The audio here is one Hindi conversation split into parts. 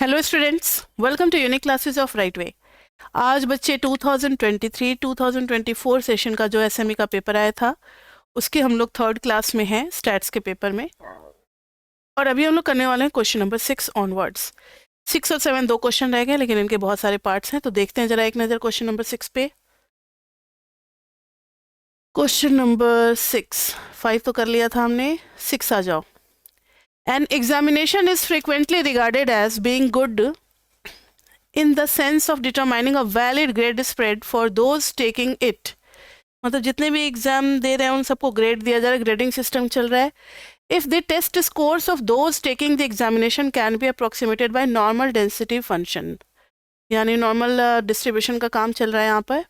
Hello students, welcome to Unique Classes of Right Way. आज बच्चे 2023-2024 सेशन का जो एसएमई का पेपर आया था उसके हम लोग थर्ड क्लास में हैं, स्टैट्स के पेपर में। और अभी हम लोग करने वाले हैं क्वेश्चन नंबर 6 ऑनवर्ड्स। 6 और 7 दो क्वेश्चन रह गए, लेकिन इनके बहुत सारे पार्ट्स हैं, तो देखते हैं जरा एक नज़र क्वेश्चन नंबर 6 पे। क्वेश्चन नंबर 6, 5 तो कर लिया था हमने, 6 आ जाओ। An examination is frequently regarded as being good in the sense of determining a valid grade spread for those taking it। मतलब जितने भी एग्जाम दे रहे हैं उन सबको ग्रेड दिया जा रहा है, ग्रेडिंग सिस्टम चल रहा है। If the test scores of those taking the examination can be approximated by normal density function, यानी नॉर्मल डिस्ट्रीब्यूशन का काम चल रहा है यहाँ पर।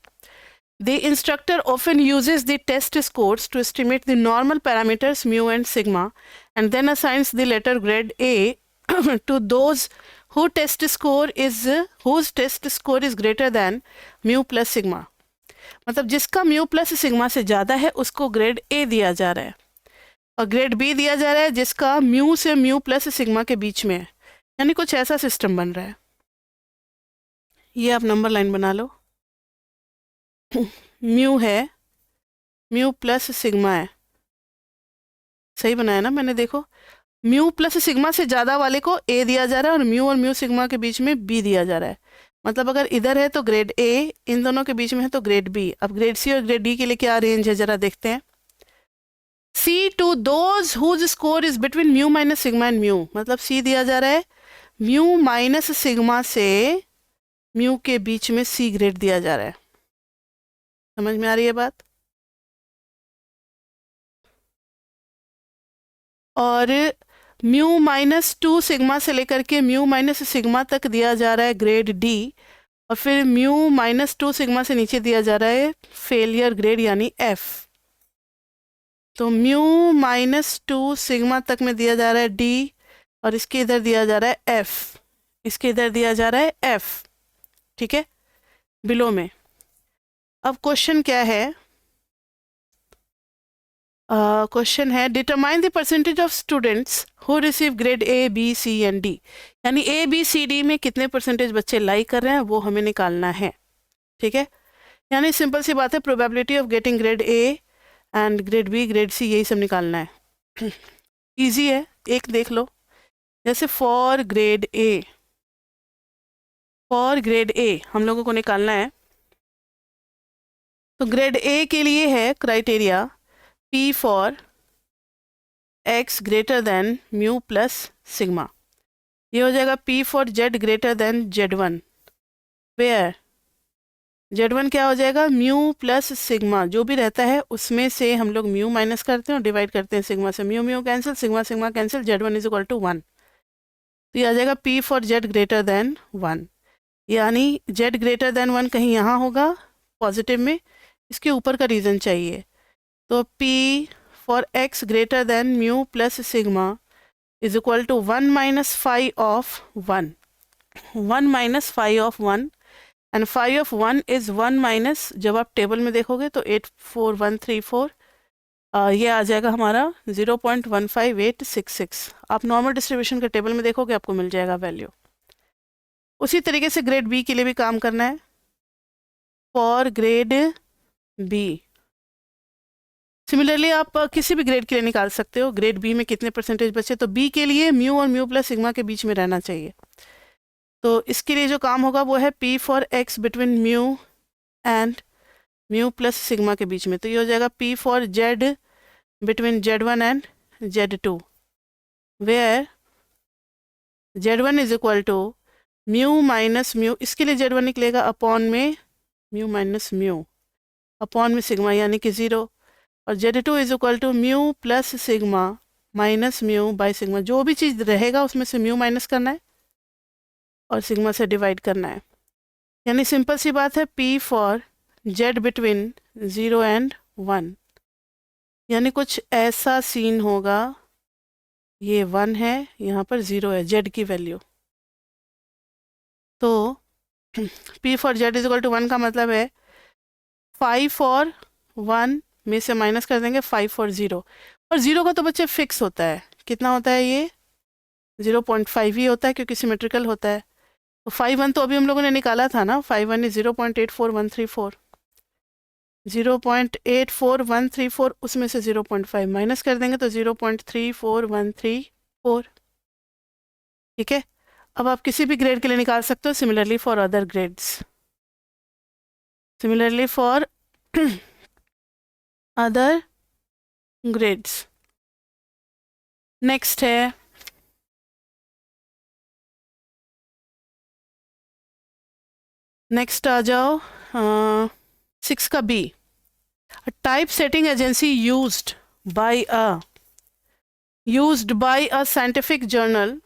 The instructor often uses the test scores to estimate the normal parameters mu and sigma and then assigns the letter grade A to those whose test score is greater than mu plus sigma। मतलब जिसका म्यू प्लस सिग्मा से ज़्यादा है उसको ग्रेड ए दिया जा रहा है, और ग्रेड बी दिया जा रहा है जिसका म्यू से म्यू प्लस सिग्मा के बीच में है। यानी कुछ ऐसा सिस्टम बन रहा है। ये आप नंबर लाइन बना लो। म्यू है, म्यू प्लस सिग्मा है, सही बनाया ना मैंने? देखो, म्यू प्लस सिग्मा से ज़्यादा वाले को ए दिया जा रहा है और म्यू सिग्मा के बीच में बी दिया जा रहा है। मतलब अगर इधर है तो ग्रेड ए, इन दोनों के बीच में है तो ग्रेड बी। अब ग्रेड सी और ग्रेड डी के लिए क्या रेंज है जरा देखते हैं। C to those whose score is between mu minus sigma and mu. मतलब सी दिया जा रहा है, म्यू माइनस सिग्मा से म्यू के बीच में सी ग्रेड दिया जा रहा है। समझ में आ रही है बात? और म्यू माइनस 2 सिग्मा से लेकर के म्यू माइनस सिग्मा तक दिया जा रहा है ग्रेड डी, और फिर म्यू माइनस 2 सिग्मा से नीचे दिया जा रहा है फेलियर ग्रेड यानी एफ। तो म्यू माइनस 2 सिग्मा तक में दिया जा रहा है डी, और इसके इधर दिया जा रहा है एफ, इसके इधर दिया जा रहा है एफ। ठीक है, बिलो में। अब क्वेश्चन क्या है? क्वेश्चन है determine the percentage of students who receive grade A B C and D. यानी ए बी सी डी में कितने परसेंटेज बच्चे लाइक कर रहे हैं वो हमें निकालना है। ठीक है, यानी सिंपल सी बात है, probability of getting grade A and grade B grade C, यही सब निकालना है। इजी है, एक देख लो। जैसे फॉर ग्रेड ए हम लोगों को निकालना है, तो ग्रेड ए के लिए है criteria P for x greater than mu plus sigma। ये हो जाएगा P for z greater than z1, where z1 क्या हो जाएगा? म्यू प्लस सिग्मा, जो भी रहता है उसमें से हम लोग म्यू माइनस करते हैं और डिवाइड करते हैं सिग्मा से। Mu mu cancel, sigma sigma cancel, z1 is equal to 1। तो ये आ जाएगा P for z greater than 1, यानी z greater than 1 कहीं यहाँ होगा पॉजिटिव में, इसके ऊपर का रीज़न चाहिए। तो P for x greater than mu plus sigma is equal to 1 minus phi of 1, 1 minus phi of 1, and phi of 1 is 1 minus, जब आप टेबल में देखोगे तो 84134, ये आ जाएगा हमारा 0.15866। आप नॉर्मल डिस्ट्रीब्यूशन के टेबल में देखोगे आपको मिल जाएगा वैल्यू। उसी तरीके से ग्रेड बी के लिए भी काम करना है। फॉर ग्रेड बी सिमिलरली आप किसी भी ग्रेड के लिए निकाल सकते हो, ग्रेड बी में कितने परसेंटेज बचे। तो बी के लिए म्यू और म्यू प्लस सिग्मा के बीच में रहना चाहिए। तो इसके लिए जो काम होगा वो है P for x between mu and mu plus sigma के बीच में। तो ये हो जाएगा P for z between z1 and z2, where z1 is equal to mu minus mu, इसके लिए z1 निकलेगा अपॉन में म्यू माइनस म्यू अपॉन में सिग्मा, यानी कि 0, और z2 is equal to mu plus sigma minus mu by sigma. जो भी चीज़ रहेगा उसमें से म्यू माइनस करना है और सिग्मा से डिवाइड करना है। यानी सिंपल सी बात है, P for z between 0 and 1, यानी कुछ ऐसा सीन होगा। ये 1 है, यहाँ पर 0 है, z की वैल्यू। तो P for z is equal to 1 का मतलब है 5 फॉर 1 में से माइनस कर देंगे 5 और 0, और 0 का तो बच्चे फिक्स होता है। कितना होता है ये? 0.5 ही होता है क्योंकि सिमेट्रिकल होता है। तो 5 1 तो अभी हम लोगों ने निकाला था ना, 5 1 इज 0.84134, 0.84134 उसमें से 0.5 माइनस कर देंगे तो 0.34134। ठीक है, अब आप किसी भी ग्रेड के लिए निकाल सकते हो। Similarly for other grades, similarly for other grades. Next है नेक्स्ट आ जाओ 6 का B. Typesetting agency used by a scientific journal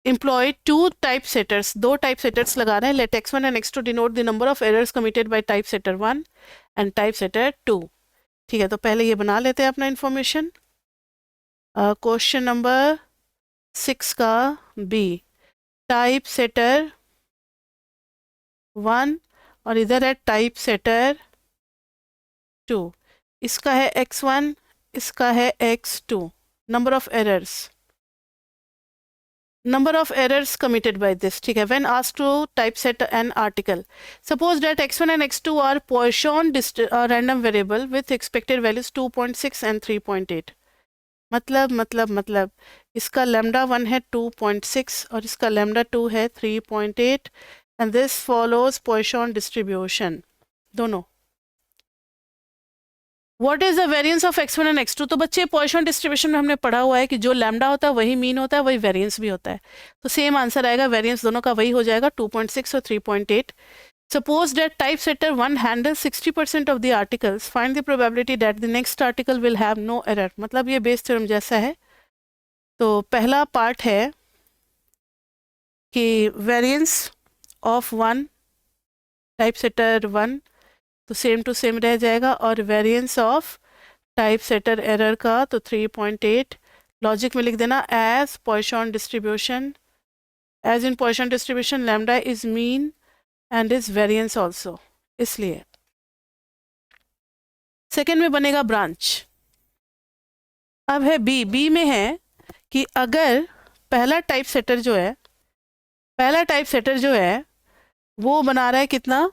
employ two typesetters, दो typesetters लगा रहे हैं। Let x1 and x2 denote the number of errors committed by typesetter 1 and typesetter 2। ठीक है, तो पहले ये बना लेते हैं अपना इंफॉर्मेशन। क्वेश्चन नंबर 6 का बी, टाइपसेटर 1 और इधर है टाइपसेटर 2। इसका है x1, इसका है x2। Number of errors committed by this। ठीक है, when asked to typeset an article, suppose that x1 and x2 are Poisson random variable with expected values 2.6 and 3.8। मतलब इसका lambda 1 है 2.6 और इसका lambda 2 है 3.8 and this follows Poisson distribution दोनों। What is the variance of x1 and x2? तो बच्चे पॉइसन डिस्ट्रीब्यूशन में हमने पढ़ा हुआ है कि जो लैम्डा होता है वही मीन होता है, वही वेरिएंस भी होता है। तो सेम आंसर आएगा, वेरिएंस दोनों का वही हो जाएगा 2.6 और 3.8। Suppose that typesetter 1 handles 60% of the articles, find the probability that the next article will have no error। मतलब ये बेस थ्योरम जैसा है। तो पहला पार्ट है कि वेरिएंस ऑफ 1 टाइपसेटर 1 तो सेम टू सेम रह जाएगा, और वेरिएंस ऑफ टाइपसेटर एरर का तो 3.8। लॉजिक में लिख देना as Poisson distribution, as in Poisson distribution lambda is mean and is variance also, इसलिए। सेकेंड में बनेगा ब्रांच। अब है बी में है कि अगर पहला टाइपसेटर जो है वो बना रहा है कितना,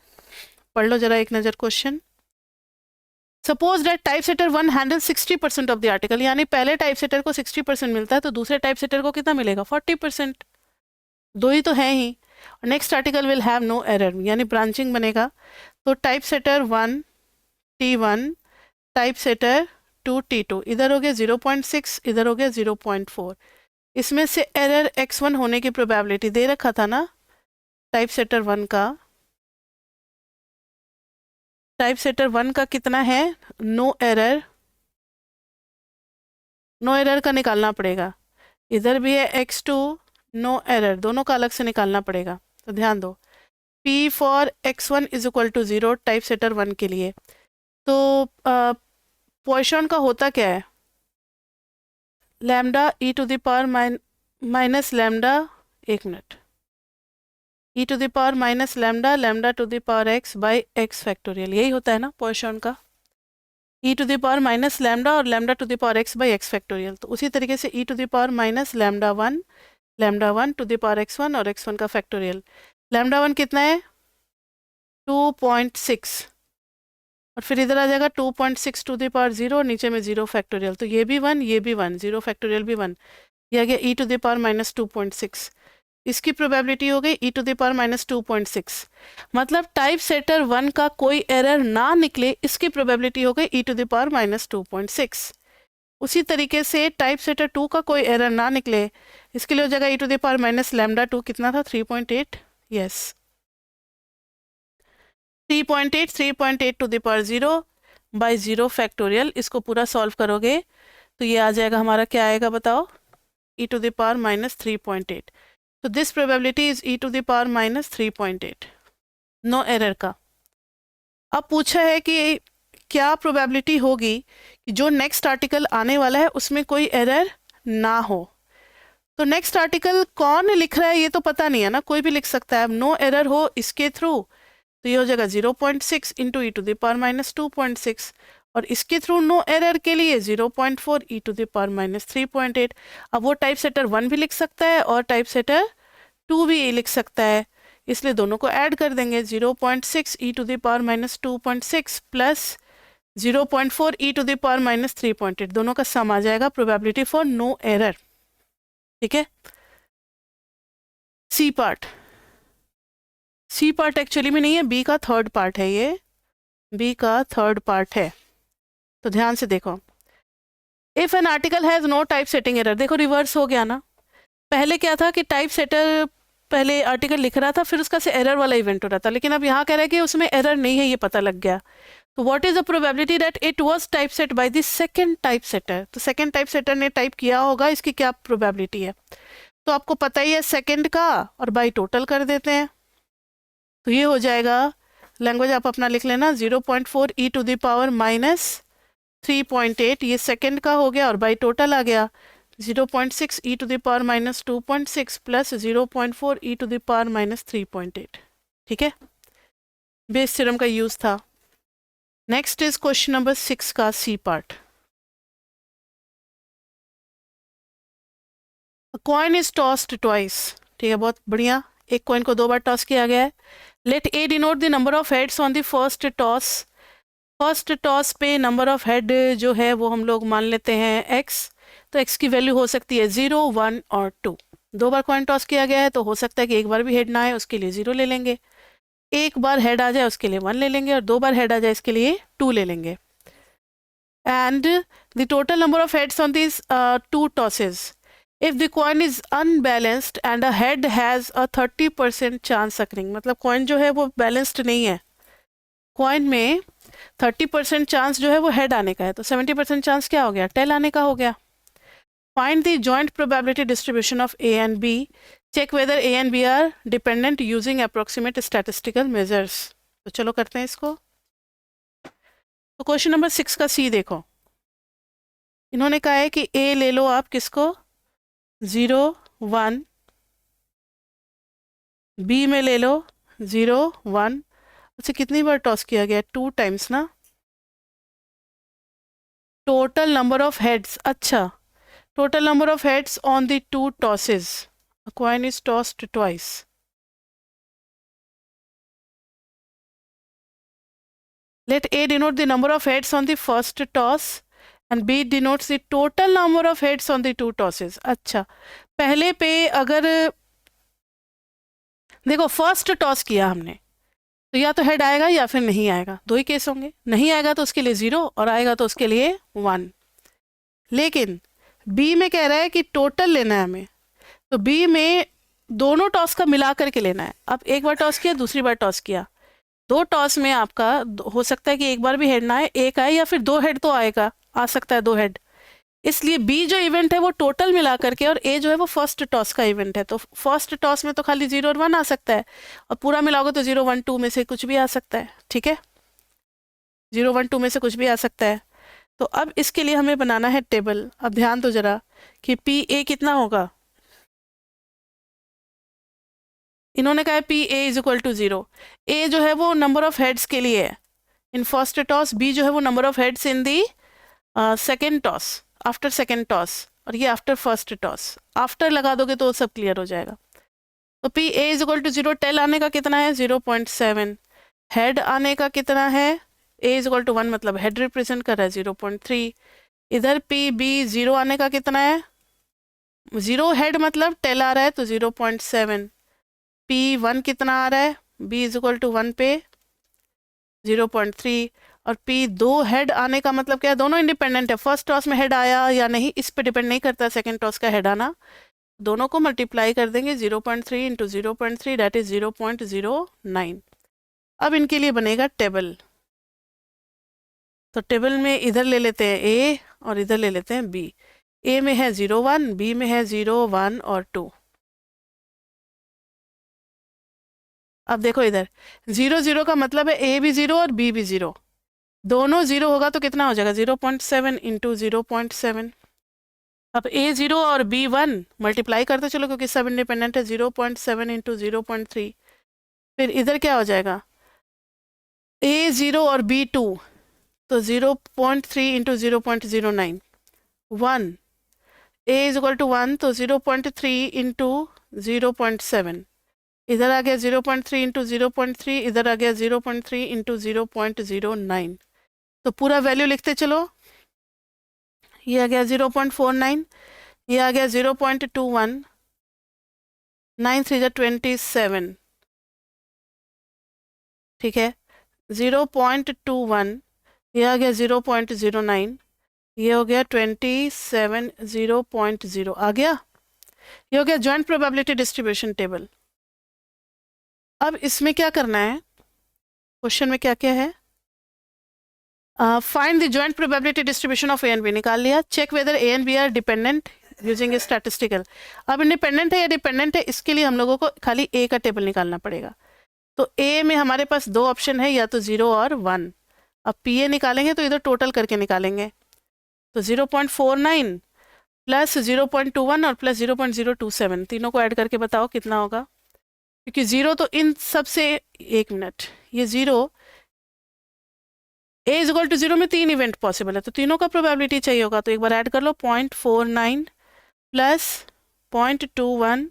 पढ़ लो जरा एक नज़र question. Suppose that typesetter 1 handle 60% of the article, यानी पहले टाइपसेटर को 60% मिलता है तो दूसरे टाइपसेटर को कितना मिलेगा 40%। दो ही तो हैं ही। Next article will have no error, यानी ब्रांचिंग बनेगा। तो टाइपसेटर 1 T1, टाइपसेटर 2 T2, इधर हो गया 0.6, इधर हो गया 0.4। इसमें से एरर x1 होने की प्रोबेबिलिटी दे रखा था ना टाइपसेटर 1 का, टाइपसेटर 1 का कितना है, नो एरर का निकालना पड़ेगा। इधर भी है x2 नो एरर, दोनों का अलग से निकालना पड़ेगा। तो ध्यान दो, P for x1 is equal to 0 typesetter 1 के लिए। तो पॉइसन का होता क्या है, lambda e to the power minus lambda, एक मिनट, e to the power minus lambda to the power x by x factorial, यही होता है ना पॉइसन का, e to the power minus lambda और lambda to the power x by x factorial. तो उसी तरीके से e to the power minus lambda 1 to the power x1 और x1 का फैक्टोरियल। लैम्डा 1 कितना है 2.6 और फिर इधर आ जाएगा 2.6 टू द पावर 0, नीचे में 0 फैक्टोरियल, तो ये भी 1 ये भी 1, 0 फैक्टोरियल भी 1, ये आ गया e to the power minus 2.6। इसकी प्रोबेबिलिटी हो गई e to the power minus 2.6। मतलब टाइपसेटर 1 का कोई एरर ना निकले, इसकी प्रोबेबिलिटी हो गई e to the power minus 2.6। उसी तरीके से टाइपसेटर 2 का कोई एरर ना निकले, इसके लिए हो जाएगा e to the power minus lambda 2, कितना था 3.8, yes 3.8 to the power 0 by 0 factorial. इसको पूरा सॉल्व करोगे तो ये आ जाएगा हमारा, क्या आएगा बताओ, e to the power minus 3.8। तो this probability is e to the power minus 3.8, no error का। अब पूछा है कि क्या प्रोबेबिलिटी होगी कि जो नेक्स्ट आर्टिकल आने वाला है उसमें कोई एरर ना हो। तो नेक्स्ट आर्टिकल कौन लिख रहा है ये तो पता नहीं है ना, कोई भी लिख सकता है। अब नो एरर हो इसके थ्रू तो ये हो जाएगा 0.6 into e to the power minus 2.6, और इसके थ्रू नो एरर के लिए 0.4 e to the power minus 3.8। अब वो टाइप सेटर 1 भी लिख सकता है और टाइप सेटर 2 भी लिख सकता है, इसलिए दोनों को ऐड कर देंगे। 0.6 e to the power minus 2.6 plus 0.4 e to the power minus 3.8, दोनों का सम आ जाएगा, प्रोबेबिलिटी फॉर नो एरर। ठीक है। C part, C part actually में नहीं है, बी का थर्ड पार्ट है, ये बी का थर्ड पार्ट है, तो ध्यान से देखो। If an article has no typesetting error, देखो रिवर्स हो गया ना, पहले क्या था कि टाइप सेटर पहले आर्टिकल लिख रहा था फिर उसका से एरर वाला इवेंट हो रहा था, लेकिन अब यहाँ कह रहा है कि उसमें एरर नहीं है, ये पता लग गया। तो what is the probability that it was typeset by the second typesetter, तो सेकंड टाइप सेटर ने टाइप किया होगा, इसकी क्या प्रोबेबिलिटी है, तो आपको पता ही है सेकंड का, और बाई टोटल कर देते हैं, तो ये हो जाएगा, लैंग्वेज आप अपना लिख लेना, 0.4 e to the power minus 3.8, ये सेकंड का हो गया, और बाई टोटल आ गया 0.6 e to the power minus 2.6 plus 0.4 e to the power minus 3.8। ठीक है, बेस थ्योरम का यूज था। नेक्स्ट इज क्वेश्चन नंबर 6 का C part. Coin is tossed twice, ठीक है, बहुत बढ़िया, एक कॉइन को 2 बार टॉस किया गया है। Let A denote the number of heads on the first toss, first toss पे नंबर ऑफ हेड जो है वो हम लोग मान लेते हैं x, तो x की वैल्यू हो सकती है 0, 1 और 2। 2 बार कॉइन टॉस किया गया है, तो हो सकता है कि एक बार भी हेड ना आए, उसके लिए 0 ले लेंगे, एक बार हेड आ जाए उसके लिए 1 ले लेंगे, और 2 बार हेड आ जाए इसके लिए 2 ले लेंगे। And the total number of heads on this 2 tosses, if the coin is unbalanced and a head has a 30% chance occurring, मतलब कॉइन जो है वो बैलेंस्ड नहीं है, कॉइन में 30% चांस जो है वो हेड आने का है, तो 70% चांस क्या हो गया, टेल आने का हो गया। Find the joint probability distribution of A and B, check whether A and B are dependent using approximate statistical measures. तो चलो करते हैं इसको। तो क्वेश्चन नंबर 6 का सी देखो, इन्होंने कहा है कि ए ले लो आप, किसको, 0, 1, बी में ले लो 0, 1, उसे कितनी बार टॉस किया गया, 2 टाइम्स ना, टोटल नंबर ऑफ हेड्स, अच्छा, total number of heads on the 2 tosses, a coin is tossed twice. Let A denote the number of heads on the first toss and B denotes the total number of heads on the 2 tosses. अच्छा, पहले पे अगर देखो फर्स्ट टॉस किया हमने, तो या तो हेड आएगा या फिर नहीं आएगा, 2 ही केस होंगे, नहीं आएगा तो उसके लिए 0 और आएगा तो उसके लिए 1। लेकिन बी में कह रहा है कि टोटल लेना है हमें, तो बी में दोनों टॉस का मिला करके लेना है। अब एक बार टॉस किया, दूसरी बार टॉस किया, 2 टॉस में आपका हो सकता है कि एक बार भी हेड ना आए, एक आए, या फिर 2 हेड तो आएगा, आ सकता है 2 हेड, इसलिए बी जो इवेंट है वो टोटल मिला करके, और ए जो है वो फर्स्ट टॉस का इवेंट है, तो फर्स्ट टॉस में तो खाली 0 और 1 आ सकता है, और पूरा मिलाओगे तो 0, 1, 2 में से कुछ भी आ सकता है। ठीक है, 0, 1, 2 में से कुछ भी आ सकता है। तो अब इसके लिए हमें बनाना है टेबल। अब ध्यान दो जरा कि पी ए कितना होगा, इन्होंने कहा है P A is equal to 0, A जो है वो नंबर ऑफ हेड्स के लिए है इन फर्स्ट टॉस, बी जो है वो number of heads in the second toss, after second toss, और ये आफ्टर फर्स्ट टॉस, आफ्टर लगा दोगे तो सब क्लियर हो जाएगा। तो P A is equal to 0, tail आने का कितना है 0.7, हेड आने का कितना है, ए इज इक्वल टू 1 मतलब हेड रिप्रेजेंट कर रहा है 0.3, इधर पी बी 0 आने का कितना है, 0 हेड मतलब टेल आ रहा है तो 0.7, पी 1 कितना आ रहा है, बी इज इक्वल टू 1 पे 0.3, और पी 2 हेड आने का मतलब क्या है, दोनों इंडिपेंडेंट है, फर्स्ट टॉस में हेड आया या नहीं इस पे डिपेंड नहीं करता सेकंड टॉस का हेड आना, दोनों को मल्टीप्लाई कर देंगे 0.3 इंटू 0.3 दैट इज 0.09। अब इनके लिए बनेगा टेबल, तो टेबल में इधर ले लेते हैं ए और इधर ले लेते हैं बी, ए में है 0, 1, बी में है 0, 1 और 2। अब देखो इधर 0, 0 का मतलब है ए भी 0 और बी भी 0, दोनों 0 होगा तो कितना हो जाएगा 0.7 इंटू 0.7। अब ए 0 और बी 1 मल्टीप्लाई करते चलो क्योंकि सब इंडिपेंडेंट है, 0.7 इंटू 0.3, फिर इधर क्या हो जाएगा ए 0 और बी 2, तो 0.3 into 0.09, 1, a is equal to 1, तो 0.3 इंटू 0.7, इधर आ गया 0.3 इंटू 0.3, इधर आ गया 0.3 इंटू 0.09, तो पूरा वैल्यू लिखते चलो। ये आ गया 0.49, ये आ गया 0.21, 9 3 27, ठीक है। 0.21, ये आ गया 0.09, ये हो गया 27, 0.0 आ गया। ये हो गया जॉइंट प्रोबेबिलिटी डिस्ट्रीब्यूशन टेबल। अब इसमें क्या करना है, क्वेश्चन में क्या क्या है, find the joint probability distribution of A and B, निकाल लिया। Check whether A and B are dependent using a statistical. अब इंडिपेंडेंट है या डिपेंडेंट है, इसके लिए हम लोगों को खाली ए का टेबल निकालना पड़ेगा। तो ए में हमारे पास दो ऑप्शन है, या तो 0 और 1। अब पी ए निकालेंगे तो इधर टोटल करके निकालेंगे, तो 0.49 प्लस 0.21 और प्लस 0.027, तीनों को ऐड करके बताओ कितना होगा, क्योंकि 0 तो इन सब से, एक मिनट, ये 0 ए इज इक्वल टू 0 में 3 इवेंट पॉसिबल है, तो तीनों का प्रोबेबिलिटी चाहिए होगा। तो एक बार ऐड कर लो, 0.49 प्लस 0.21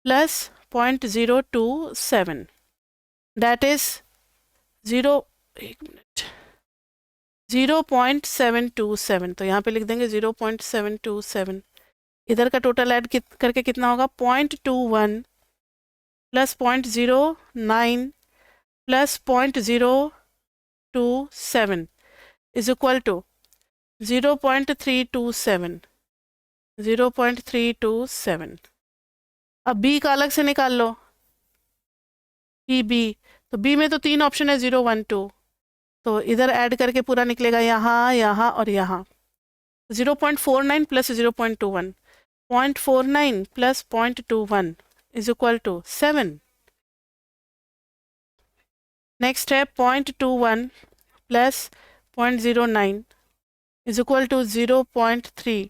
प्लस 0.027, दैट इज 0.727, तो यहाँ पे लिख देंगे 0.727। इधर का टोटल ऐड करके कितना होगा, 0.21 plus 0.09 plus 0.027 is equal to 0.327, 0.327। अब बी का अलग से निकाल लो, बी, तो बी में तो 3 ऑप्शन है, 0 1 2, तो इधर ऐड करके पूरा निकलेगा, यहाँ यहाँ और यहाँ। 0.49 plus 0.21, 0.49 plus 0.21 is equal to 7। Next है 0.21 plus 0.09 is equal to 0.3,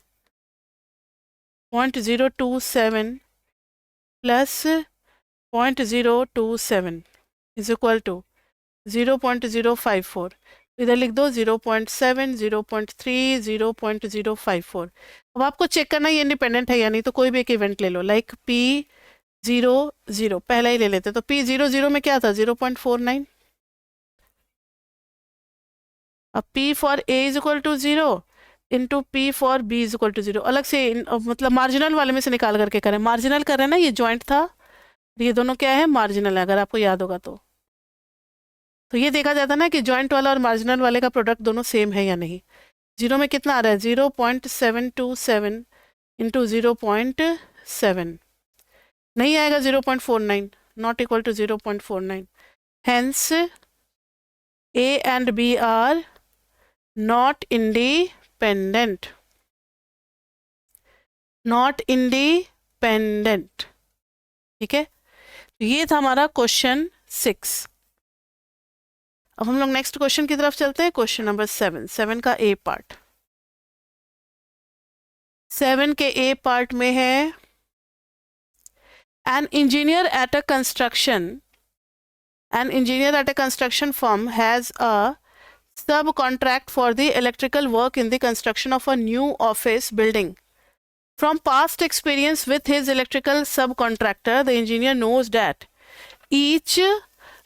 0.027 plus 0.027 is equal to 0.054। इधर लिख दो 0.7, 0.3, 0.054। अब आपको चेक करना ये इंडिपेंडेंट है या नहीं, तो कोई भी एक इवेंट ले लो, लाइक P00, पहला ही ले लेते, तो P00 में क्या था, 0.49। अब P for A is equal to 0 into P for B is equal to 0, अलग से मतलब मार्जिनल वाले में से निकाल करके करें। मार्जिनल कर रहे हैं ना, ये जॉइंट था, ये दोनों क्या है, मार्जिनल है, अगर आपको याद होगा तो ये देखा जाता ना कि जॉइंट वाला और मार्जिनल वाले का प्रोडक्ट दोनों सेम है या नहीं। 0 में कितना आ रहा है, 0.727 इंटू 0.7, नहीं आएगा 0.49, not equal to 0.49। Hence A and B are not independent, not independent, ठीक है। तो ये था हमारा क्वेश्चन 6। अब हम लोग नेक्स्ट क्वेश्चन की तरफ चलते हैं, क्वेश्चन नंबर 7 का ए पार्ट। 7 के ए पार्ट में है, an engineer at a construction firm has a subcontract for the electrical work in the construction of a new office building. From past experience with his electrical subcontractor, the engineer knows that each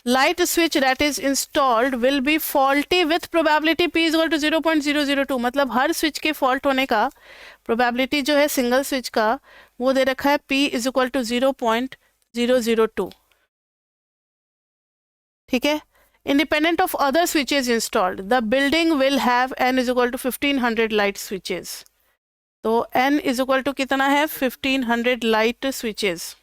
light switch that is installed will be faulty with probability P is equal to 0.002। मतलब हर स्विच के फॉल्ट होने का प्रोबेबिलिटी जो है सिंगल स्विच का, वो दे रखा है P इज इक्वल टू 0.002, ठीक है। Independent of other switches installed, the building will have n is equal to 1500 light switches. तो n इज इक्वल टू कितना है, 1500 light switches.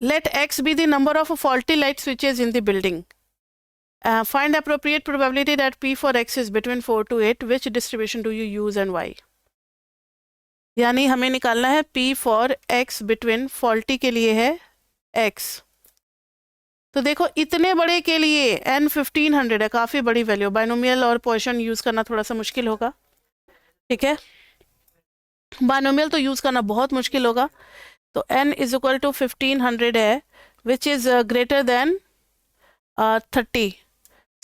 Let x be the number of faulty light switches in the building. Find appropriate probability that P for x is between 4 to 8. Which distribution do you use and why? यानी हमें निकालना है P for x between faulty के लिए है x। तो देखो इतने बड़े के लिए n 1500 है, काफ़ी बड़ी वैल्यू, बाइनोमियल और पोजीशन यूज़ करना थोड़ा सा मुश्किल होगा, ठीक है। बाइनोमियल तो यूज़ करना बहुत मुश्किल होगा। तो n इज इक्वल टू 1500 है, which is greater than 30।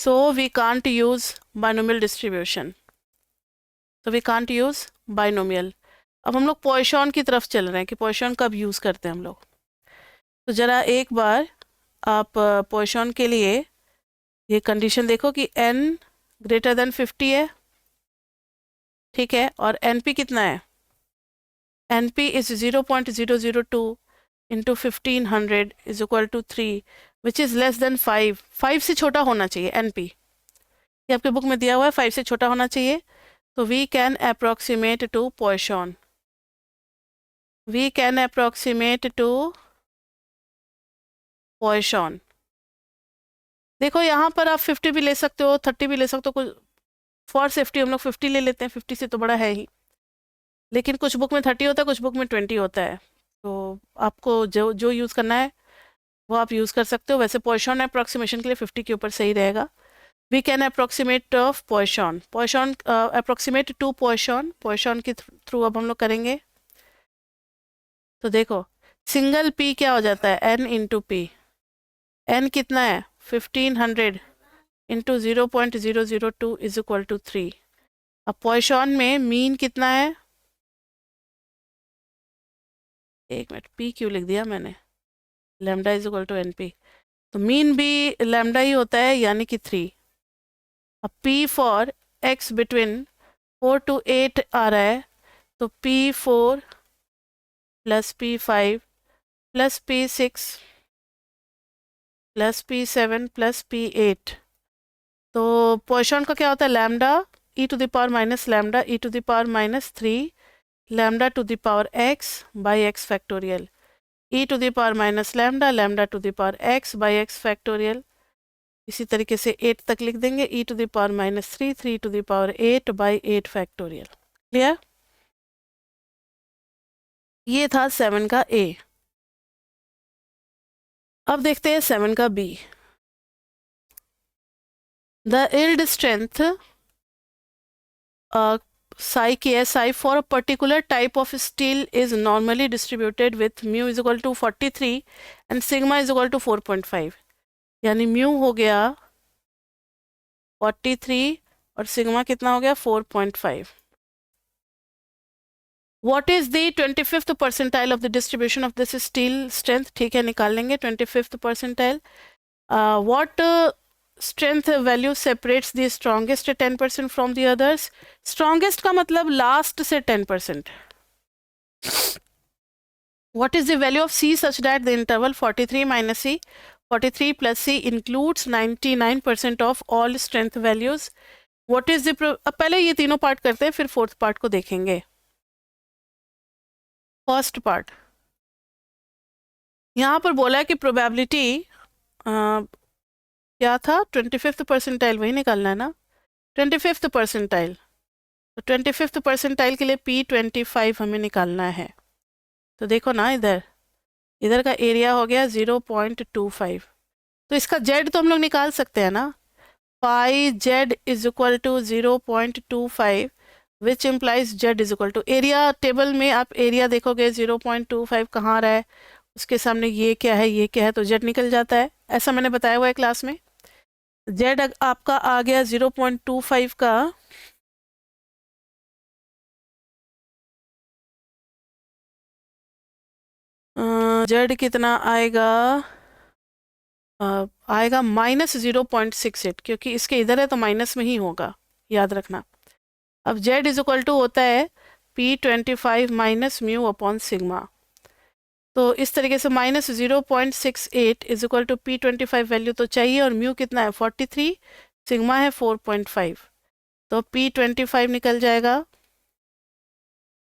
so we can't use binomial distribution. So we can't use binomial. अब हम लोग पॉइसन की तरफ चल रहे हैं कि पॉइसन कब यूज़ करते हैं हम लोग. तो ज़रा एक बार आप पॉइसन के लिए ये कंडीशन देखो कि n ग्रेटर देन 50 है, ठीक है, और NP कितना है, NP is 0.002 into 1500 is equal to 3 which is less than 5 से छोटा होना चाहिए NP. ये आपके बुक में दिया हुआ है, 5 से छोटा होना चाहिए. तो we can approximate to Poisson. We can approximate to Poisson. देखो यहाँ पर आप 50 भी ले सकते हो, 30 भी ले सकते हो. कुछ फॉर सेफ्टी हम लोग 50 ले लेते हैं, 50 से तो बड़ा है ही. लेकिन कुछ बुक में 30 होता है, कुछ बुक में 20 होता है. तो आपको जो जो यूज़ करना है वो आप यूज़ कर सकते हो. वैसे पॉइसन अप्रोक्सीमेशन के लिए 50 के ऊपर सही रहेगा. We can approximate of Poisson. Poisson approximate to Poisson. Poisson के थ्रू अब हम लोग करेंगे. तो देखो सिंगल p क्या हो जाता है, n इंटू पी. n कितना है 1500 इंटू 0.002 इज इक्वल टू 3. अब पॉइसन में मीन कितना है, एक मिनट, p क्यों लिख दिया मैंने, lambda is equal to NP. तो मीन भी लैम्डा ही होता है यानी कि 3. अब p for x between 4 to 8 आ रहा है. तो p4 plus p5 plus p6 plus p7 plus p8. तो पॉइसन का क्या होता है, lambda e to the power minus lambda e to the power minus 3 lambda to the power x by x factorial. e to the power minus lambda lambda to the power x by x factorial. इसी तरीके से 8 तक लिख देंगे, e to the power minus 3 3 to the power 8 by 8 factorial. Clear. ये था 7 का A. अब देखते हैं 7 का B. The yield strength psi KSI for a particular type of steel is normally distributed with mu is equal to 43 and sigma is equal to 4.5. यानी mu हो गया 43 और सिग्मा कितना हो गया 4.5. What is the 25th percentile of the distribution of this steel strength? ठीक है, निकाल लेंगे 25th percentile. What strength value separates the strongest 10% from the others? Strongest का मतलब last से 10%. What is the value of C such that the interval 43 minus C, 43 plus C includes 99% of all strength values? What is the अब पहले ये तीनों पार्ट करते हैं, फिर फोर्थ पार्ट को देखेंगे. फर्स्ट पार्ट यहाँ पर बोला है कि प्रोबेबिलिटी क्या था, 25th परसेंटाइल, वही निकालना है ना, 25th परसेंटाइल. तो 25th परसेंटाइल के लिए P25 हमें निकालना है. तो देखो ना, इधर का एरिया हो गया 0.25. तो इसका Z तो हम लोग निकाल सकते हैं ना, phi Z is equal to 0.25 which implies Z is equal to area. Table में आप एरिया देखोगे 0.25 कहाँ आ रहा है, उसके सामने ये क्या है, ये क्या है, तो Z निकल जाता है. ऐसा मैंने बताया हुआ है क्लास में. Z आपका आ गया 0.25 का Z कितना आएगा, आएगा माइनस 0.68, क्योंकि इसके इधर है तो माइनस में ही होगा, याद रखना. अब Z इज इक्वल टू होता है P25 minus mu upon sigma. तो इस तरीके से minus 0.68 is equal to P25 value तो चाहिए, और म्यू कितना है 43, सिग्मा है 4.5. तो P25 निकल जाएगा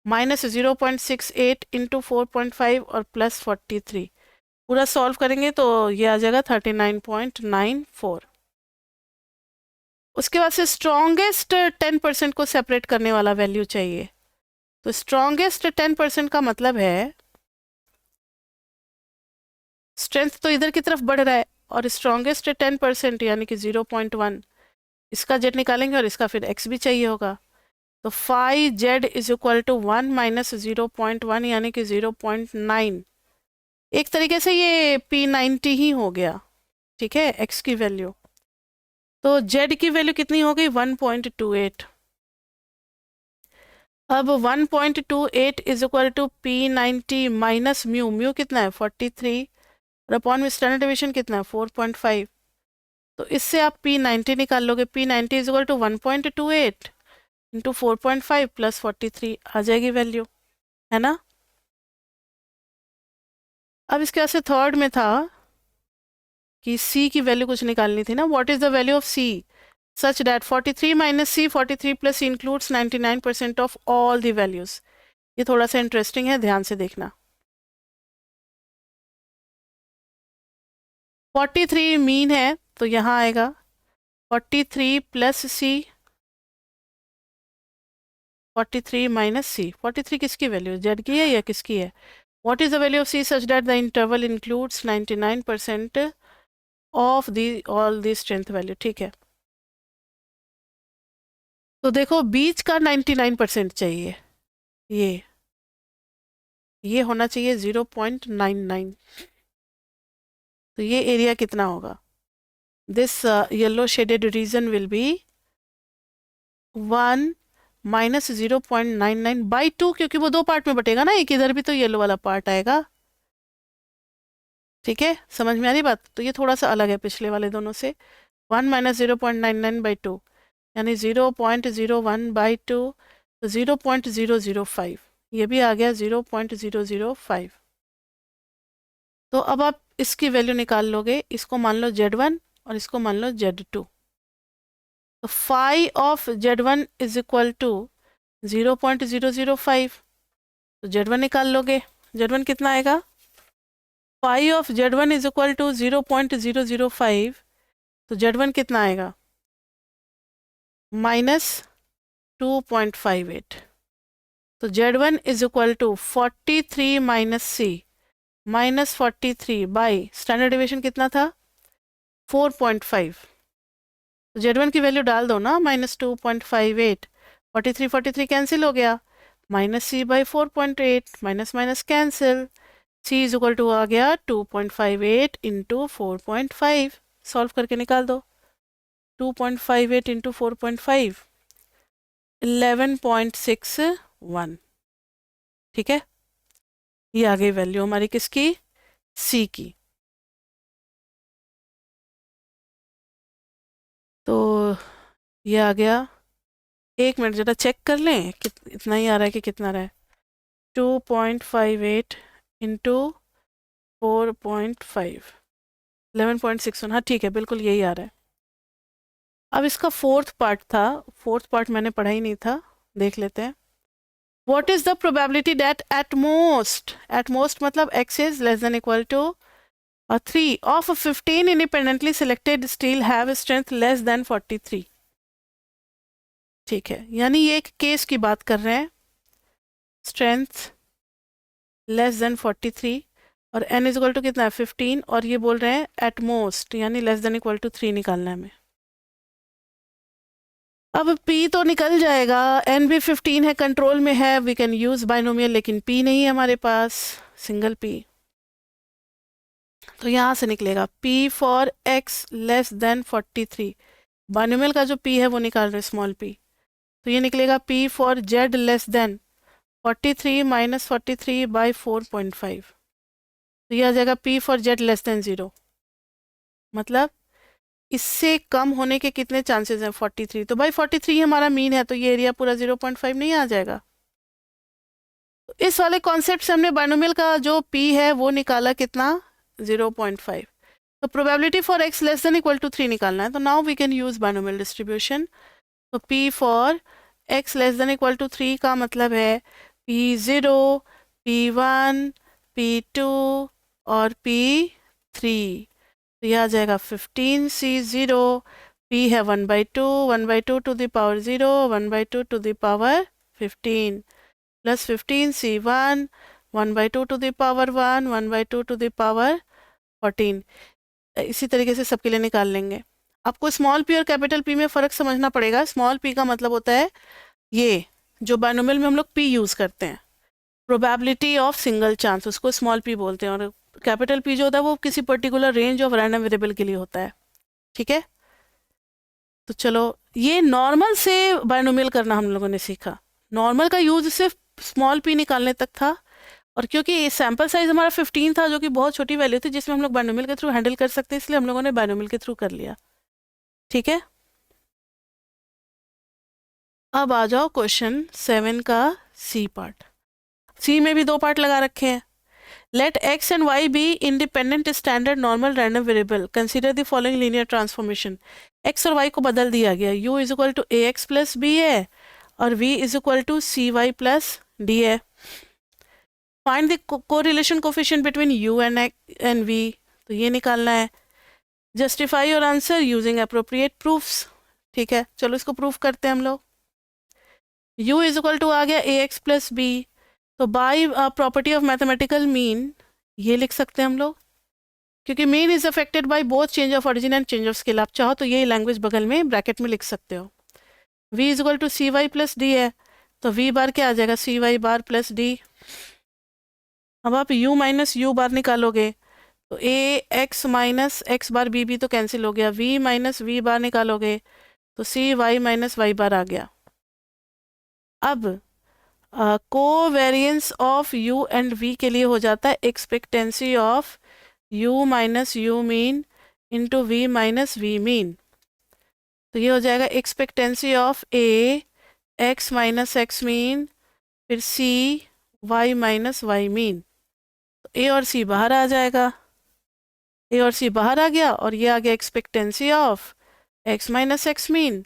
माइनस 0.68 इंटू 4.5 और प्लस 43. पूरा सॉल्व करेंगे तो ये आ जाएगा 39.94. उसके बाद से स्ट्रॉन्गेस्ट 10% को सेपरेट करने वाला वैल्यू चाहिए. तो स्ट्रॉन्गेस्ट 10% का मतलब है स्ट्रेंथ तो इधर की तरफ बढ़ रहा है, और स्ट्रॉन्गेस्ट 10% यानी कि 0.1, इसका जेड निकालेंगे और इसका फिर एक्स भी चाहिए होगा. तो phi Z is equal to 1 minus 0.1 यानी कि 0.9. एक तरीके से ये P90 ही हो गया, ठीक है, एक्स की वैल्यू. तो जेड की वैल्यू कितनी हो गई 1.28। अब 1.28 is equal to P90 minus mu, mu कितना है 43 और अपॉन में स्टैंडर्ड डेविएशन कितना है 4.5। तो इससे आप P90 निकाल लोगे, P90 is equal to 1.28 into 4.5 plus 43 आ जाएगी वैल्यू, है ना। अब इसके बाद से थर्ड में था कि C की वैल्यू कुछ निकालनी थी ना, what is the value of C such that 43 minus C 43 plus C includes 99% of all the values। ये थोड़ा सा इंटरेस्टिंग है, ध्यान से देखना। 43 मीन है तो यहाँ आएगा 43 प्लस C 43 माइनस C। 43 किसकी वैल्यू है, जेड की है या किसकी है। What is the value of C such that the interval includes 99% of the all the strength value, ठीक है। तो देखो बीच का 99% चाहिए, ये होना चाहिए 0.99। तो ये एरिया कितना होगा, this yellow shaded region will be 1 minus 0.99/2, क्योंकि वो दो पार्ट में बटेगा ना, एक इधर भी तो येलो वाला पार्ट आएगा, ठीक है। समझ में आ रही बात। तो ये थोड़ा सा अलग है पिछले वाले दोनों से। 1 माइनस 0.99/2 यानी 0.01/2, तो 0.005, ये भी आ गया 0.005। तो अब आप इसकी वैल्यू निकाल लोगे, इसको मान लो Z1 और इसको मान लो Z2। तो phi of Z1 is equal to 0.005, तो Z1 निकाल लोगे, Z1 कितना आएगा, phi of Z1 is equal to 0.005, तो Z1 कितना आएगा माइनस 2.58। तो Z1 is equal to 43 minus C minus 43 by standard deviation कितना था 4.5। तो Z1 की वैल्यू डाल दो ना, माइनस 2.58, 43 कैंसिल हो गया, minus C by 4.8, minus minus cancel, C is equal to आ गया 2.58 इंटू 4.5, सॉल्व करके निकाल दो। 2.58 इंटू 4.5 11.61, ठीक है। ये आ गई वैल्यू हमारी किसकी, C की। तो ये आ गया, एक मिनट जरा चेक कर लें इतना ही आ रहा है कि कितना रहा है। 2.58 इंटू 4.5 11.61, हाँ ठीक है, बिल्कुल यही आ रहा है। अब इसका फोर्थ पार्ट था, फोर्थ पार्ट मैंने पढ़ा ही नहीं था, देख लेते हैं। What is the probability that at most मतलब x is less than equal to 3 of 15 independently selected still have a strength less than 43, ठीक है। यानी ये एक केस की बात कर रहे हैं, स्ट्रेंथ लेस देन 43 और n इज इक्वल टू कितना है 15, और ये बोल रहे हैं एट मोस्ट यानी लेस देन इक्वल टू 3 निकालना है हमें। अब p तो निकल जाएगा, n भी 15 है, कंट्रोल में है, वी कैन यूज बाइनोमियल, लेकिन p नहीं है हमारे पास, सिंगल p। तो यहाँ से निकलेगा p for x less then 43, binomial का जो p है वो निकाल रहे स्मॉल p, तो ये निकलेगा p for z less than 43 minus 43 by 4.5, तो ये आ जाएगा p for z less than 0, मतलब इससे कम होने के कितने चांसेस हैं 43, तो भाई 43 हमारा मीन है, तो ये एरिया पूरा 0.5 नहीं आ जाएगा। तो इस वाले कॉन्सेप्ट से हमने बाइनोमियल का जो p है वो निकाला कितना 0.5। तो probability for x less than equal to 3 निकालना है, तो now we can use binomial distribution. तो p for x less than equal to 3 का मतलब है p0, p1, p2 और p3, तो यह आ जाएगा 15C0, p है 1/2, 1/2 to the power 0, 1/2 to the power 15 plus 15C1, 1/2 to the power 1, 1/2 to the power 14। इसी तरीके से सबके लिए निकाल लेंगे। आपको स्मॉल p और कैपिटल P में फ़र्क समझना पड़ेगा। स्मॉल p का मतलब होता है ये जो बाइनोमियल में हम लोग p यूज़ करते हैं, प्रोबेबिलिटी ऑफ सिंगल चांस, उसको स्मॉल p बोलते हैं, और कैपिटल P जो होता है वो किसी particular range of random variable के लिए होता है, ठीक है। तो चलो, ये नॉर्मल से बायनोमियल करना हम लोगों ने सीखा। नॉर्मल का यूज सिर्फ स्मॉल p निकालने तक था, और क्योंकि सैम्पल साइज हमारा 15 था, जो कि बहुत छोटी वैल्यू थी जिसमें हम लोग बायनोमियल के थ्रू हैंडल कर सकते, इसलिए हम लोगों ने बायनोमियल के थ्रू कर लिया। ठीक है, अब आ जाओ क्वेश्चन 7 का सी पार्ट। सी में भी दो पार्ट लगा रखे हैं। Let X and Y be independent standard normal random variable, consider the following linear transformation. X और वाई को बदल दिया गया, u is equal to A X plus B है और v is equal to C Y plus D है। Find the correlation coefficient between u and v, तो ये निकालना है। Justify your answer using appropriate proofs. ठीक है, चलो इसको प्रूफ करते हैं हम लोग। u इज इक्वल टू आ गया ए एक्स प्लस बी, तो by property of mathematical mean ये लिख सकते हैं हम लोग, क्योंकि mean is affected by both change of origin and change of scale. आप चाहो तो ये लैंग्वेज बगल में ब्रैकेट में लिख सकते हो। v is equal to C Y plus D है, तो v बार क्या आ जाएगा, C Y bar plus D. अब आप u माइनस यू बार निकालोगे, तो A X minus X bar B तो कैंसिल हो गया, v माइनस वी बार निकालोगे तो C Y minus Y bar आ गया। अब covariance of u and v के लिए हो जाता है expectancy of u minus you mean into V minus V mean, तो ये हो जाएगा expectancy of a x minus X mean, फिर c y minus Y mean. तो a और c बाहर आ जाएगा, a और c बाहर आ गया, और ये आ गया expectancy of x minus X mean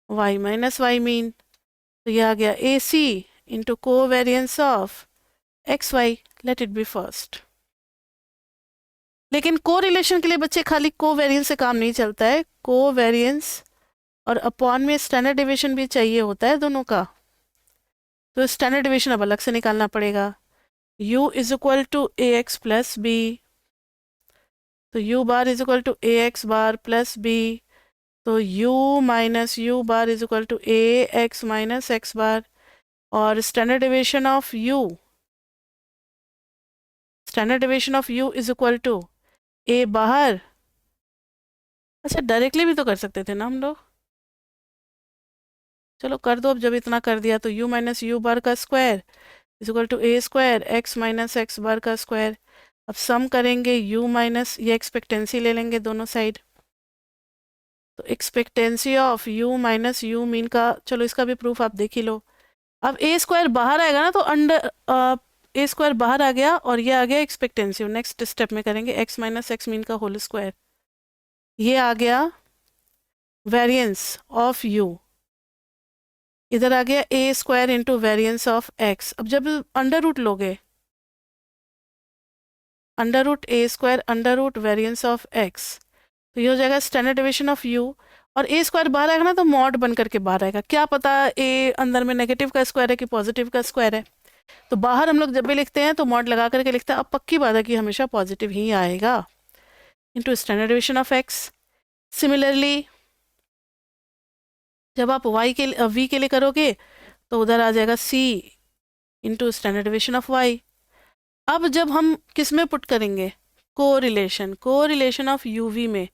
y minus Y mean, तो ये आ गया A C into covariance of X Y. Let it be first. लेकिन कोरिलेशन के लिए बच्चे खाली कोवेरियंस से काम नहीं चलता है, कोवेरियंस और अपॉन में स्टैंडर्ड डेविएशन भी चाहिए होता है दोनों का, तो स्टैंडर्ड डेविएशन अब अलग से निकालना पड़ेगा। u is equal to A X plus B, तो u bar is equal to A X bar plus B, तो u minus U bar is equal to A X minus X bar, और standard deviation of u, standard deviation of u is equal to a बाहर। अच्छा, डायरेक्टली भी तो कर सकते थे ना हम लोग, चलो कर दो। अब जब इतना कर दिया तो u माइनस यू बार का square is equal to A square X minus X bar का स्क्वायर। अब सम करेंगे u माइनस, ये एक्सपेक्टेंसी ले लेंगे दोनों साइड, तो expectancy of u minus you mean का, चलो इसका भी प्रूफ आप देख ही लो। अब ए स्क्वायर बाहर आएगा ना, तो अंडर ए स्क्वायर बाहर आ गया और ये आ गया एक्सपेक्टेंसी। नेक्स्ट स्टेप में करेंगे एक्स माइनस एक्स मीन का होल स्क्वायर, ये आ गया वेरिएंस ऑफ u, इधर आ गया A square into variance of X. अब जब अंडर रूट लोगे, under root A square under root variance of X, तो ये हो जाएगा स्टैंडर्ड डेविएशन ऑफ u, और ए स्क्वायर बाहर आएगा ना तो मॉड बन करके बाहर आएगा। क्या पता ए अंदर में नेगेटिव का स्क्वायर है कि पॉजिटिव का स्क्वायर है, तो बाहर हम लोग जब भी लिखते हैं तो मॉड लगा करके लिखते हैं। अब पक्की बात है कि हमेशा पॉजिटिव ही आएगा, into standard deviation of x. Similarly जब आप v के लिए करोगे तो उधर आ जाएगा c into standard deviation of y। अब जब हम किस में पुट करेंगे, कोरिलेशन, कोरिलेशन ऑफ uv में,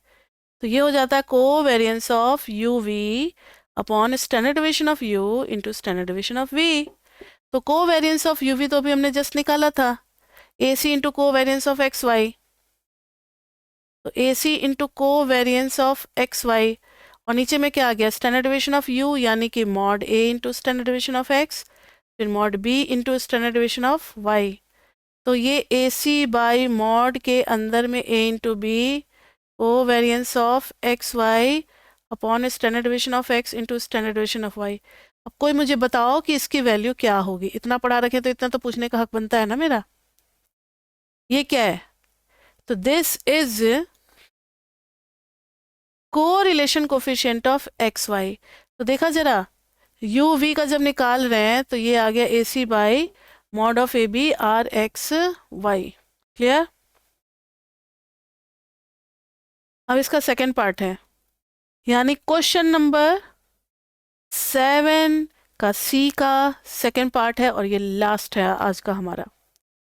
तो ये हो जाता है covariance of uv upon standard deviation of u into standard deviation of v। तो कोवेरियंस ऑफ uv तो अभी हमने जस्ट निकाला था, ac into covariance of xy, तो ac into covariance of xy, और नीचे में क्या आ गया, स्टैंडर्ड डेविएशन ऑफ u यानी कि mod a into standard deviation of x, फिर mod b into standard deviation of y। तो ये ac बाई मॉड के अंदर में a into b covariance of X Y upon standard deviation of x into standard deviation of y। अब कोई मुझे बताओ कि इसकी वैल्यू क्या होगी। इतना पढ़ा रखे तो इतना तो पूछने का हक बनता है ना मेरा। ये क्या है, तो this is correlation coefficient of X Y. तो देखा जरा, u v का जब निकाल रहे हैं तो ये आ गया A C by mod of A B R X Y. Clear. अब इसका सेकेंड पार्ट है, यानी क्वेश्चन नंबर 7 का सी का सेकेंड पार्ट है, और ये लास्ट है आज का हमारा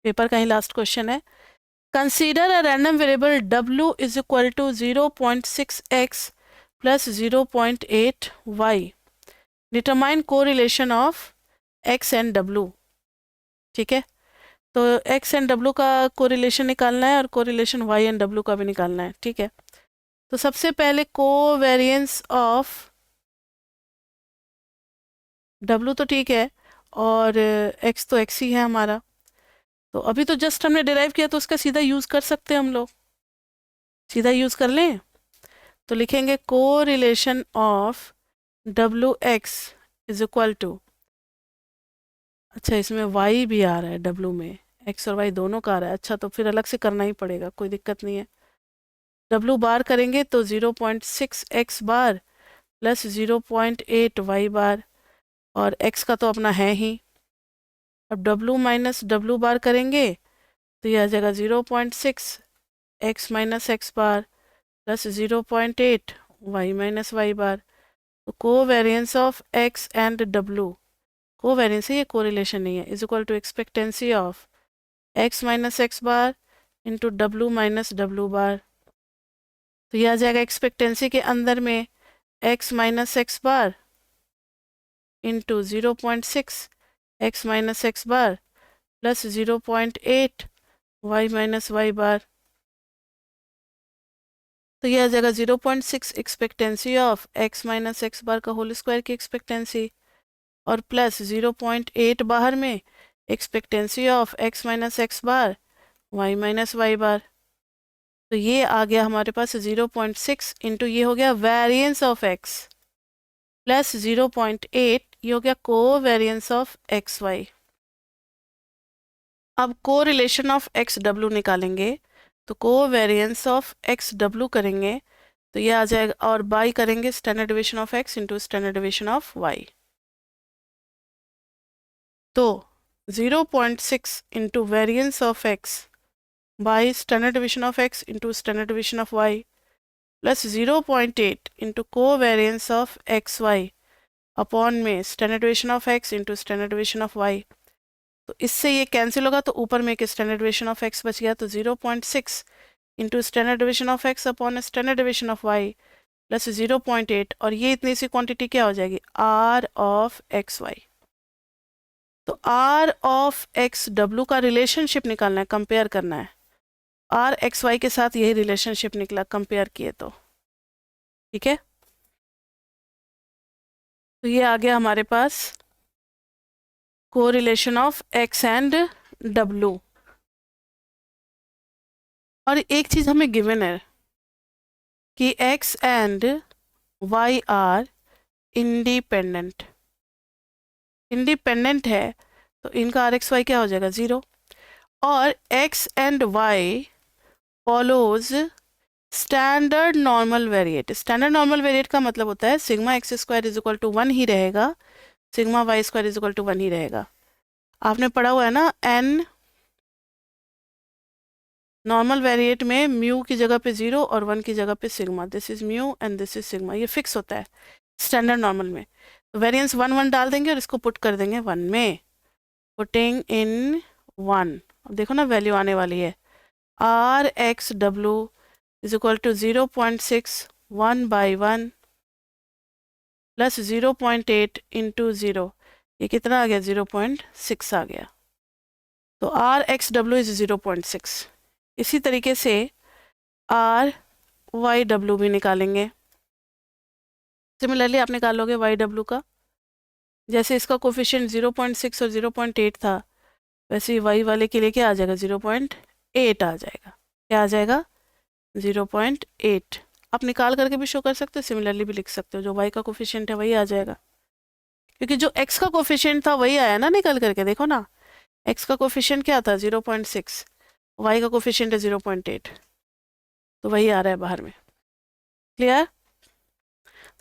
पेपर का ही लास्ट क्वेश्चन है। Consider a random variable w is equal to 0.6x plus 0.8 Y. Determine correlation of X and W. ठीक है, तो एक्स एंड डब्लू का कोरिलेशन निकालना है और कोरिलेशन वाई एंड डब्लू का भी निकालना है। ठीक है, तो सबसे पहले कोवेरिएंस ऑफ डब्लू तो ठीक है और एक्स तो एक्स ही है हमारा, तो अभी तो जस्ट हमने डिराइव किया तो उसका सीधा यूज़ कर सकते हैं हम लोग। सीधा यूज़ कर लें तो लिखेंगे correlation of W X is equal to, अच्छा इसमें वाई भी आ रहा है डब्लू में, एक्स और वाई दोनों का आ रहा है, अच्छा तो फिर अलग से करना ही पड़ेगा, कोई दिक्कत नहीं है। डब्लू बार करेंगे तो 0.6 एक्स बार प्लस 0.8 वाई बार, और एक्स का तो अपना है ही। अब डब्लू माइनस डब्लू बार करेंगे तो यह आ जाएगा 0.6 X minus X bar plus 0.8 Y minus Y bar. तो covariance of X and W, covariance है ये, कोरिलेशन नहीं है, is equal to expectancy of X minus X bar into W minus W bar. तो यह आ जाएगा एक्सपेक्टेंसी के अंदर में X minus X bar into 0.6 X minus X bar plus 0.8 Y minus Y bar. तो यह आ जाएगा 0.6 expectancy of X minus X bar का होल स्क्वायर की एक्सपेक्टेंसी और प्लस 0.8 बाहर में expectancy of X minus X bar Y minus Y bar. तो ये आ गया हमारे पास 0.6 इंटू ये हो गया वेरिएंस ऑफ एक्स प्लस 0.8 ये हो गया कोवेरिएंस ऑफ एक्स वाई। अब कोरिलेशन ऑफ एक्स डब्लू निकालेंगे तो कोवेरिएंस ऑफ एक्स डब्लू करेंगे तो ये आ जाएगा, और बाई करेंगे standard deviation of X into standard deviation of Y. तो 0.6 into variance of X by standard deviation of X into standard deviation of Y plus 0.8 into covariance of X Y upon में standard deviation of X into standard deviation of Y. तो इससे ये कैंसिल होगा तो ऊपर में एक स्टैंडर्ड डेविएशन ऑफ एक्स बच गया, तो 0.6 into standard deviation of X upon standard deviation of Y plus 0.8, और ये इतनी सी क्वांटिटी क्या हो जाएगी, आर ऑफ एक्स वाई। तो आर ऑफ एक्स डब्लू का रिलेशनशिप निकालना है, कंपेयर करना है। आर एक्स वाई के साथ यही रिलेशनशिप निकला कंपेयर किए तो, ठीक है। तो ये आ गया हमारे पास correlation of X and W. और एक चीज हमें गिवन है कि X and Y are independent, independent है तो इनका आर एक्स वाई क्या हो जाएगा, 0। और X and Y follows standard normal variate. Standard normal variate का मतलब होता है sigma X square is equal to 1 ही रहेगा, sigma Y square is equal to 1 ही रहेगा। आपने पढ़ा हुआ है ना, एन नॉर्मल वेरिएट में म्यू की जगह पे 0 और 1 की जगह पे sigma, this is mu and this is sigma, ये फिक्स होता है स्टैंडर्ड नॉर्मल में। तो वेरिएंस 1 1 डाल देंगे और इसको पुट कर देंगे 1 में, पुटिंग इन 1। अब देखो ना वैल्यू आने वाली है, R X W is equal to 0.6 1 by 1 plus 0.8 into 0, ये कितना आ गया, 0.6 आ गया। तो आर एक्स डब्लू इज 0.6। इसी तरीके से आर वाई डब्लू भी निकालेंगे। सिमिलरली आप निकालोगे वाई डब्लू का, जैसे इसका कोफिशिएंट 0.6 और 0.8 था वैसे ही वाई वाले के लिए क्या आ जाएगा, 0.8 आ जाएगा। क्या आ जाएगा, 0.8। आप निकाल करके भी शो कर सकते हो, सिमिलरली भी लिख सकते हो, जो वाई का कोफिशिएंट है वही आ जाएगा, क्योंकि जो एक्स का कोफिशिएंट था वही आया ना निकल करके। देखो ना, एक्स का कोफिशिएंट क्या था, 0.6, वाई का कोफिशिएंट है 0.8, तो वही आ रहा है बाहर में। क्लियर?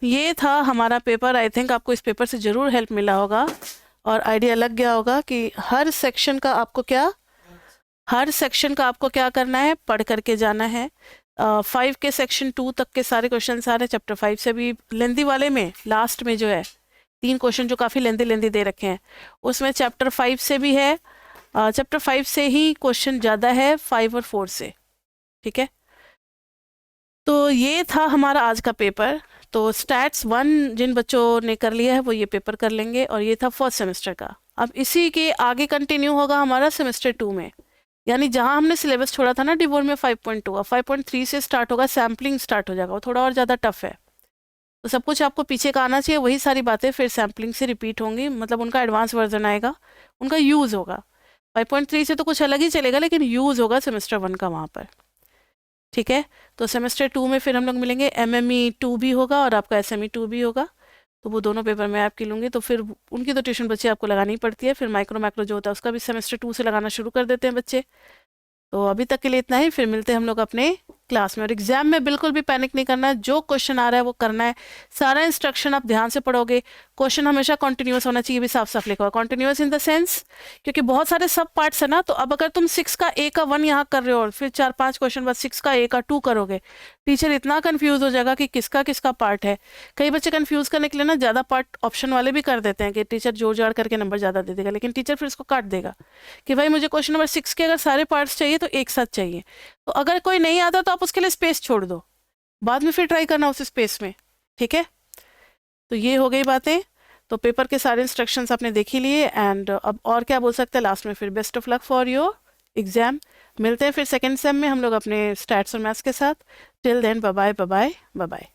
ये था हमारा पेपर। आई थिंक आपको इस पेपर से ज़रूर हेल्प मिला होगा और आइडिया लग गया होगा कि हर सेक्शन का आपको क्या करना है, पढ़ करके जाना है। 5 के सेक्शन 2 तक के सारे क्वेश्चन आ रहे हैं, चैप्टर 5 से भी लेंदी वाले में लास्ट में जो है 3 क्वेश्चन जो काफ़ी लेंदी दे रखे हैं, उसमें चैप्टर 5 से भी है। चैप्टर 5 से ही क्वेश्चन ज़्यादा है, 5 और 4 से, ठीक है। तो ये था हमारा आज का पेपर। तो स्टैट्स 1 जिन बच्चों ने कर लिया है वो ये पेपर कर लेंगे, और ये था फर्स्ट सेमेस्टर का। अब इसी के आगे कंटिन्यू होगा हमारा सेमेस्टर 2 में, यानी जहां हमने सिलेबस छोड़ा था ना डिवोर में 5.2, अब 5.3 से स्टार्ट होगा, सैम्पलिंग स्टार्ट हो जाएगा, वो थोड़ा और ज़्यादा टफ है। तो सब कुछ आपको पीछे का आना चाहिए, वही सारी बातें फिर सैम्पलिंग से रिपीट होंगी, मतलब उनका एडवांस वर्जन आएगा, उनका यूज़ होगा। 5.3 से तो कुछ अलग ही चलेगा, लेकिन यूज़ होगा सेमेस्टर 1 का वहाँ पर, ठीक है। तो सेमेस्टर 2 में फिर हम लोग मिलेंगे, MME 2 भी होगा और आपका SME 2 भी होगा, तो वो दोनों पेपर मैं आपकी लूँगी। तो फिर उनकी तो ट्यूशन बच्चे आपको लगानी पड़ती है, फिर माइक्रो मैक्रो जो होता है उसका भी सेमेस्टर 2 से लगाना शुरू कर देते हैं बच्चे। तो अभी तक के लिए इतना ही, फिर मिलते हैं हम लोग अपने क्लास में। और एग्जाम में बिल्कुल भी पैनिक नहीं करना है, जो क्वेश्चन आ रहा है वो करना है, सारा इंस्ट्रक्शन आप ध्यान से पढ़ोगे। क्वेश्चन हमेशा कॉन्टिन्यूस होना चाहिए, भी साफ साफ लिखा हुआ कॉन्टिन्यूस इन द सेंस, क्योंकि बहुत सारे सब पार्ट्स है ना, तो अब अगर तुम 6 का A का 1 यहाँ कर रहे हो और फिर 4-5 क्वेश्चन बाद 6 का A का 2 करोगे, टीचर इतना कंफ्यूज हो जाएगा कि किसका किसका पार्ट है। कई बच्चे कंफ्यूज करने के लिए ना ज़्यादा पार्ट ऑप्शन वाले भी कर देते हैं कि टीचर जोड़ जाड़ करके नंबर ज़्यादा दे देगा, लेकिन टीचर फिर उसको काट देगा कि भाई मुझे क्वेश्चन नंबर 6 के अगर सारे पार्ट्स चाहिए तो एक साथ चाहिए। तो अगर कोई नहीं आता तो आप उसके लिए स्पेस छोड़ दो, बाद में फिर ट्राई करना उस स्पेस में, ठीक है। तो ये हो गई बातें। तो पेपर के सारे इंस्ट्रक्शंस आपने देख ही लिए, एंड अब और क्या बोल सकते हैं लास्ट में, फिर best of luck for your exam. मिलते हैं फिर सेकेंड सेम में हम लोग अपने स्टैट्स और मैथ्स के साथ। Till then bye bye bye bye bye.